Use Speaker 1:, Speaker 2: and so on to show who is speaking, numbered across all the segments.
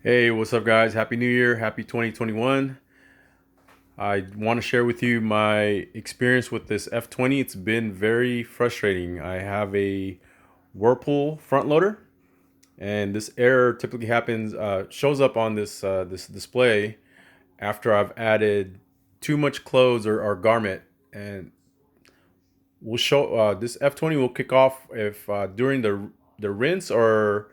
Speaker 1: Hey, what's up, guys? Happy New Year. Happy 2021. I want to share with you my experience with this F20. It's been very frustrating. I have a Whirlpool front loader, and this error typically shows up on this display after I've added too much clothes or garment. And this F20 will kick off if during the rinse or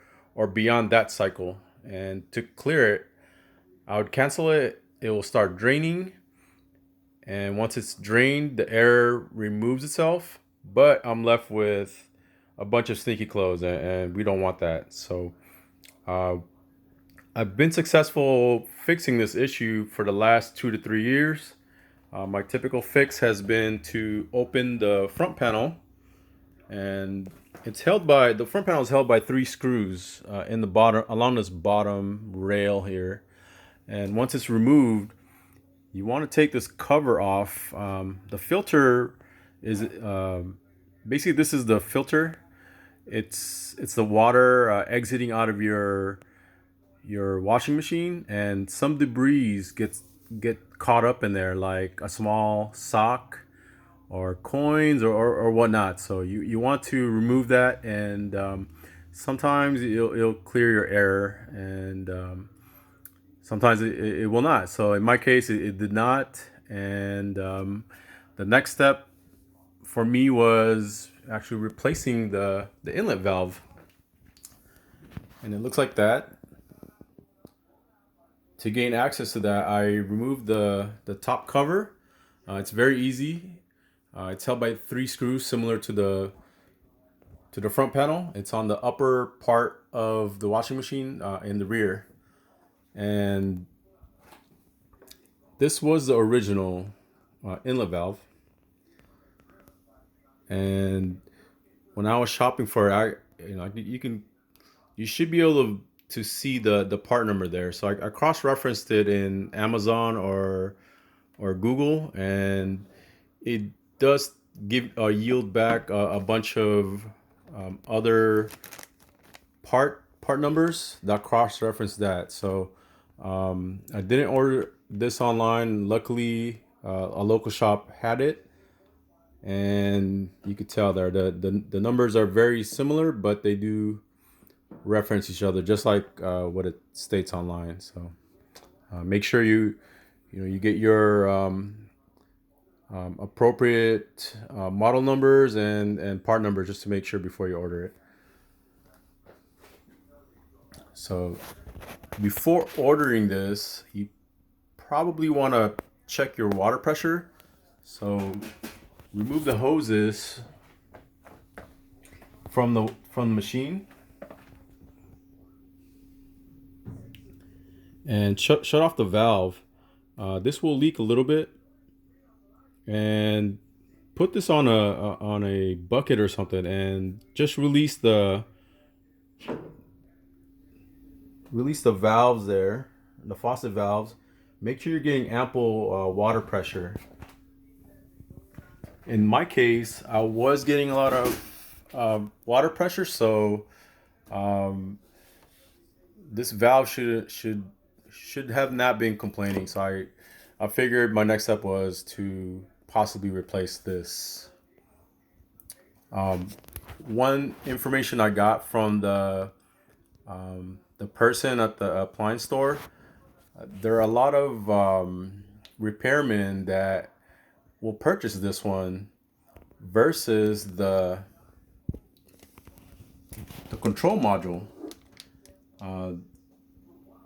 Speaker 1: beyond that cycle. And to clear it, I would cancel it. It will start draining, and once it's drained, the air removes itself. But I'm left with a bunch of stinky clothes, and we don't want that. So uh, I've been successful fixing this issue for the last 2 to 3 years. My typical fix has been to open the front panel, and the front panel is held by three screws in the bottom along this bottom rail here. And once it's removed, you want to take this cover off. The filter is basically, this is the filter. It's the water exiting out of your washing machine, and some debris get caught up in there, like a small sock or coins or whatnot. So you want to remove that, and sometimes it'll clear your error, and sometimes it will not. So in my case, it did not. And the next step for me was actually replacing the inlet valve. And it looks like that. To gain access to that, I removed the top cover. It's very easy. It's held by three screws, similar to the front panel. It's on the upper part of the washing machine in the rear. And this was the original inlet valve. And when I was shopping for it, you should be able to see the part number there. So I cross-referenced it in Amazon or Google, and it does give yield back a bunch of other part numbers that cross-reference that. So I didn't order this online. Luckily, a local shop had it, and you could tell there the numbers are very similar, but they do reference each other, just like what it states online. So make sure you get your appropriate model numbers and part numbers, just to make sure before you order it. So before ordering this, you probably want to check your water pressure. So remove the hoses from the machine and shut off the valve. This will leak a little bit, and put this on a bucket or something, and just release the valves there, the faucet valves. Make sure you're getting ample water pressure. In my case, I was getting a lot of water pressure, so this valve should have not been complaining. So I figured my next step was to possibly replace this. One information I got from the person at the appliance store, there are a lot of repairmen that will purchase this one versus the control module.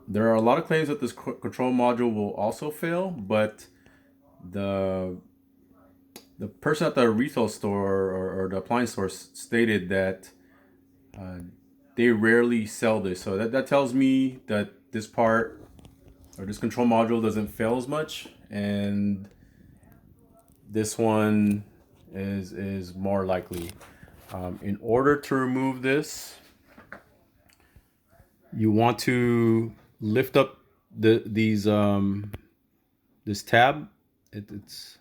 Speaker 1: There are a lot of claims that this control module will also fail, but the person at the retail store or the appliance store stated that they rarely sell this. So that tells me that this part or this control module doesn't fail as much, and this one is more likely. In order to remove this, you want to lift up this tab. It's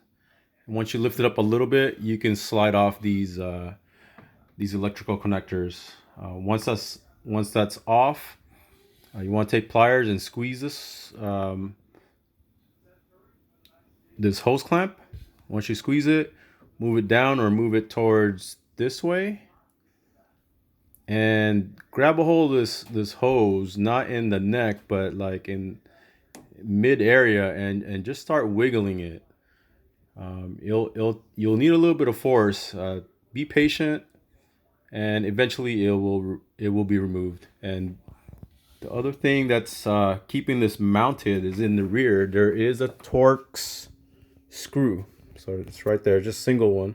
Speaker 1: once you lift it up a little bit, you can slide off these electrical connectors. Once that's off, You want to take pliers and squeeze this hose clamp. Once you squeeze it, move it down or move it towards this way, and grab a hold of this hose, not in the neck, but like in mid area, and just start wiggling it. You'll need a little bit of force. Be patient, and eventually it will be removed. And the other thing that's keeping this mounted is in the rear. There is a Torx screw, so it's right there, just single one.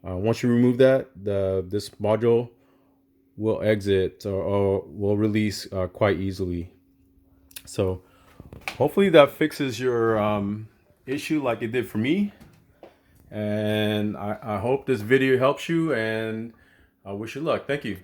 Speaker 1: Once you remove that, this module will exit or will release quite easily. So hopefully that fixes your issue like it did for me. And I hope this video helps you, and I wish you luck. Thank you.